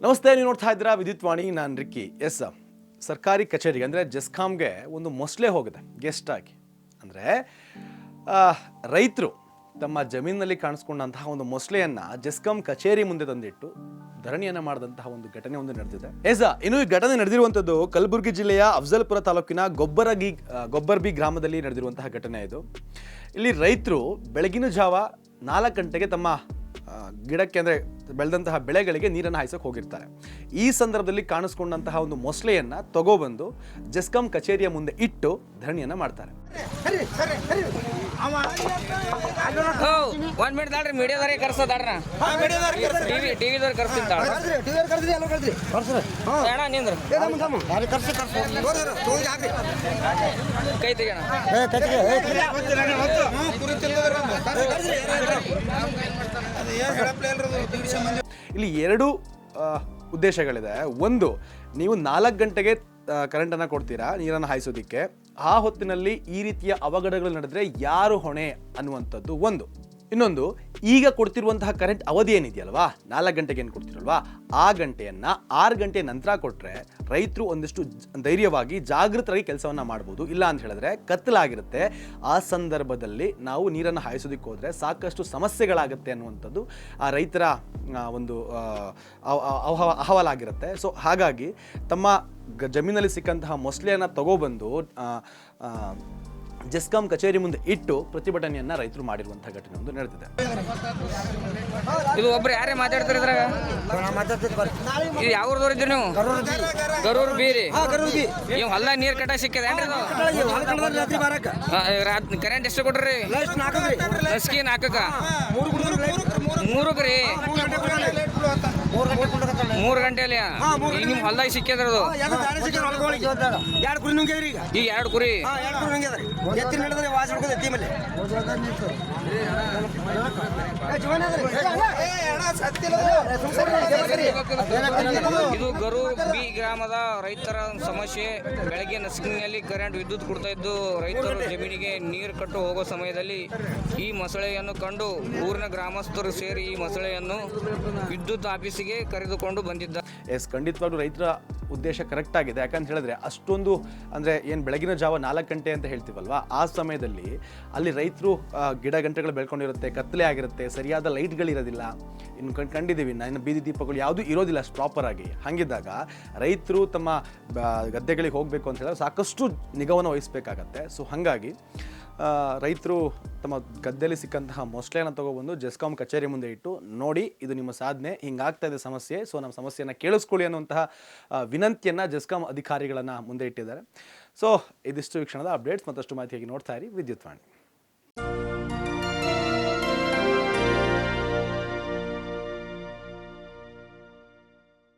ನಮಸ್ತೆ, ನೀವು ನೋಡ್ತಾ ಇದ್ದೀರಾ ವಿದ್ಯುತ್ ವಾಣಿ. ನಾನು ರಿಕ್ಕಿ. ಸರ್ಕಾರಿ ಕಚೇರಿಗೆ ಅಂದರೆ ಜೆಸ್ಕಾಮ್ಗೆ ಒಂದು ಮೊಸಳೆ ಹೋಗಿದೆ ಗೆಸ್ಟ್ ಆಗಿ. ಅಂದರೆ ರೈತರು ತಮ್ಮ ಜಮೀನಿನಲ್ಲಿ ಕಾಣಿಸ್ಕೊಂಡಂತಹ ಒಂದು ಮೊಸಳೆಯನ್ನು ಜೆಸ್ಕಾಮ್ ಕಚೇರಿ ಮುಂದೆ ತಂದಿಟ್ಟು ಧರಣಿಯನ್ನು ಮಾಡಿದಂತಹ ಒಂದು ಘಟನೆ ಒಂದು ನಡೆದಿದೆ. ಇನ್ನು ಈ ಘಟನೆ ನಡೆದಿರುವಂಥದ್ದು ಕಲಬುರಗಿ ಜಿಲ್ಲೆಯ ಅಫಜಲ್ಪುರ ತಾಲೂಕಿನ ಗೊಬ್ಬರ್ಬಿ ಗ್ರಾಮದಲ್ಲಿ ನಡೆದಿರುವಂತಹ ಘಟನೆ ಇದು. ಇಲ್ಲಿ ರೈತರು ಬೆಳಗಿನ ಜಾವ 4 ಗಂಟೆಗೆ ತಮ್ಮ ಗಿಡಕ್ಕೆ ಅಂದರೆ ಬೆಳೆದಂತಹ ಬೆಳೆಗಳಿಗೆ ನೀರನ್ನು ಹಾಯಿಸೋಕೆ ಹೋಗಿರ್ತಾರೆ. ಈ ಸಂದರ್ಭದಲ್ಲಿ ಕಾಣಿಸ್ಕೊಂಡಂತಹ ಒಂದು ಮೊಸಳೆಯನ್ನು ತಗೊಬಂದು ಜೆಸ್ಕಾಮ್ ಕಚೇರಿಯ ಮುಂದೆ ಇಟ್ಟು ಧರಣಿಯನ್ನು ಮಾಡ್ತಾರೆ. ಒಂದ್ ಮಿನಿಟ್ ತಾಳ್ರಿ, ಮೀಡಿಯಾದವ್ರಿಗೆ ಕರ್ಸೋದಾಡ್ರ, ಟಿವಿದವ್ರಿಗೆ ಕರ್ಸಿದ್ದಾಳ ನಿಂದ್ರ ಕೈ ತೆಗೋಣ. ಇಲ್ಲಿ 2 ಉದ್ದೇಶಗಳಿದೆ. ಒಂದು, ನೀವು 4 ಗಂಟೆಗೆ ಕರೆಂಟನ್ನು ಕೊಡ್ತೀರಾ ನೀರನ್ನು ಹಾಯಿಸೋದಕ್ಕೆ. ಆ ಹೊತ್ತಿನಲ್ಲಿ ಈ ರೀತಿಯ ಅವಘಡಗಳು ನಡೆದರೆ ಯಾರು ಹೊಣೆ ಅನ್ನುವಂಥದ್ದು ಒಂದು. ಇನ್ನೊಂದು, ಈಗ ಕೊಡ್ತಿರುವಂತಹ ಕರೆಂಟ್ ಅವಧಿ ಏನಿದೆಯಲ್ವಾ, 4 ಗಂಟೆಗೆ ಏನು ಕೊಡ್ತಿರಲ್ವಾ, ಆ ಗಂಟೆಯನ್ನು 6 ಗಂಟೆ ನಂತರ ಕೊಟ್ಟರೆ ರೈತರು ಒಂದಿಷ್ಟು ಧೈರ್ಯವಾಗಿ ಜಾಗೃತರಾಗಿ ಕೆಲಸವನ್ನು ಮಾಡ್ಬೋದು. ಇಲ್ಲ ಅಂತ ಹೇಳಿದ್ರೆ ಕತ್ತಲಾಗಿರುತ್ತೆ. ಆ ಸಂದರ್ಭದಲ್ಲಿ ನಾವು ನೀರನ್ನು ಹಾಯಿಸೋದಕ್ಕೆ ಹೋದರೆ ಸಾಕಷ್ಟು ಸಮಸ್ಯೆಗಳಾಗುತ್ತೆ ಅನ್ನುವಂಥದ್ದು ಆ ರೈತರ ಒಂದು ಅಹವಾಲಾಗಿರುತ್ತೆ. ಸೊ ಹಾಗಾಗಿ ತಮ್ಮ ಜಮೀನಲ್ಲಿ ಸಿಕ್ಕಂತಹ ಮೊಸಳೆಯನ್ನು ತಗೊಬಂದು ಜೆಸ್ಕಾಮ್ ಕಚೇರಿ ಮುಂದೆ ಇಟ್ಟು ಪ್ರತಿಭಟನೆಯನ್ನ ರೈತರು ಮಾಡಿರುವಂತಹ ಘಟನೆ ಒಂದು ನಡೆದಿದೆ. ಇದು ಒಬ್ರು ಯಾರೇ ಮಾತಾಡ್ತಾರೆ ಇದ್ರಾಗ? ಇದು ಯಾವ ಊರದವ್ರು ಇದ್ರಿ ನೀವು? ಗರೂರು ಬೀರಿ. ನೀವು ಹೊಲ್ದಾಗ ನೀರ್ ಕಟ್ಟ ಸಿಕ್ಕದೇನ್ರಿ? ಕರೆಂಟ್ ಎಷ್ಟು ಕೊಟ್ರಿ? ಲಸ್ಕಿ 4ಕ್ಕ 3ಕ್ಕೆ ರೀ. 3 ಗಂಟೆಯಲ್ಲಿ ನಿಮ್ ಹೊಲ್ದಾಗ ಸಿಕ್ಕಿದ್ರದು ಈಗ 2 ಕುರಿ. ಇದು ಗರೂರ್ ಬಿ ಗ್ರಾಮದ ರೈತರ ಸಮಸ್ಯೆ. ಬೆಳಗ್ಗೆ ನಸುಕಿನಲ್ಲಿ ಕರೆಂಟ್ ವಿದ್ಯುತ್ ಕೊಡ್ತಾ ಇದ್ದು ರೈತರು ಜಮೀನಿಗೆ ನೀರು ಕಟ್ಟು ಹೋಗೋ ಸಮಯದಲ್ಲಿ ಈ ಮೊಸಳೆಯನ್ನು ಕಂಡು ಊರಿನ ಗ್ರಾಮಸ್ಥರು ಸೇರಿ ಈ ಮೊಸಳೆಯನ್ನು ವಿದ್ಯುತ್ ಆಫೀಸಿಗೆ ಕರೆದುಕೊಂಡು ಬಂದಿದ್ದಾರೆ. ಖಂಡಿತವಾಗ್ಲೂ ರೈತರ ಉದ್ದೇಶ ಕರೆಕ್ಟ್ ಆಗಿದೆ. ಯಾಕಂತ ಹೇಳಿದ್ರೆ ಅಷ್ಟೊಂದು ಅಂದರೆ ಏನು ಬೆಳಗಿನ ಜಾವ 4 ಗಂಟೆ ಅಂತ ಹೇಳ್ತೀವಲ್ವಾ, ಆ ಸಮಯದಲ್ಲಿ ಅಲ್ಲಿ ರೈತರು ಗಿಡ ಗಂಟೆಗಳು ಬೆಳ್ಕೊಂಡಿರುತ್ತೆ, ಕತ್ತಲೆ ಆಗಿರುತ್ತೆ, ಸರಿಯಾದ ಲೈಟ್ಗಳಿರೋದಿಲ್ಲ. ಇನ್ನು ಕಂಡಿದ್ದೀವಿ ಇನ್ನು ಬೀದಿ ದೀಪಗಳು ಯಾವುದೂ ಇರೋದಿಲ್ಲ ಅಷ್ಟು ಪ್ರಾಪರಾಗಿ. ಹಾಗಿದ್ದಾಗ ರೈತರು ತಮ್ಮ ಗದ್ದೆಗಳಿಗೆ ಹೋಗಬೇಕು ಅಂತ ಹೇಳಿದ್ರೆ ಸಾಕಷ್ಟು ನಿಗಾವನ್ನು ವಹಿಸಬೇಕಾಗತ್ತೆ. ಸೊ ಹಾಗಾಗಿ ರೈತರು ತಮ್ಮ ಗದ್ದೆಯಲ್ಲಿ ಸಿಕ್ಕಂತಹ ಮೊಸಳೆಯನ್ನು ತಗೊಬಂದು ಜೆಸ್ಕಾಮ್ ಕಚೇರಿ ಮುಂದೆ ಇಟ್ಟು, ನೋಡಿ ಇದು ನಿಮ್ಮ ಸಾಧನೆ, ಹಿಂಗಾಗ್ತಾ ಇದೆ ಸಮಸ್ಯೆ, ಸೊ ನಮ್ಮ ಸಮಸ್ಯೆಯನ್ನು ಕೇಳಿಸ್ಕೊಳ್ಳಿ ಅನ್ನುವಂತಹ ವಿನಂತಿಯನ್ನು ಜೆಸ್ಕಾಮ್ ಅಧಿಕಾರಿಗಳನ್ನು ಮುಂದೆ ಇಟ್ಟಿದ್ದಾರೆ. ಸೊ ಇದಿಷ್ಟು ಈ ಕ್ಷಣದ ಅಪ್ಡೇಟ್ಸ್. ಮತ್ತಷ್ಟು ಮಾಹಿತಿಯಾಗಿ ನೋಡ್ತಾ ಇರಿ ವಿದ್ಯುತ್ ವಾಣಿ.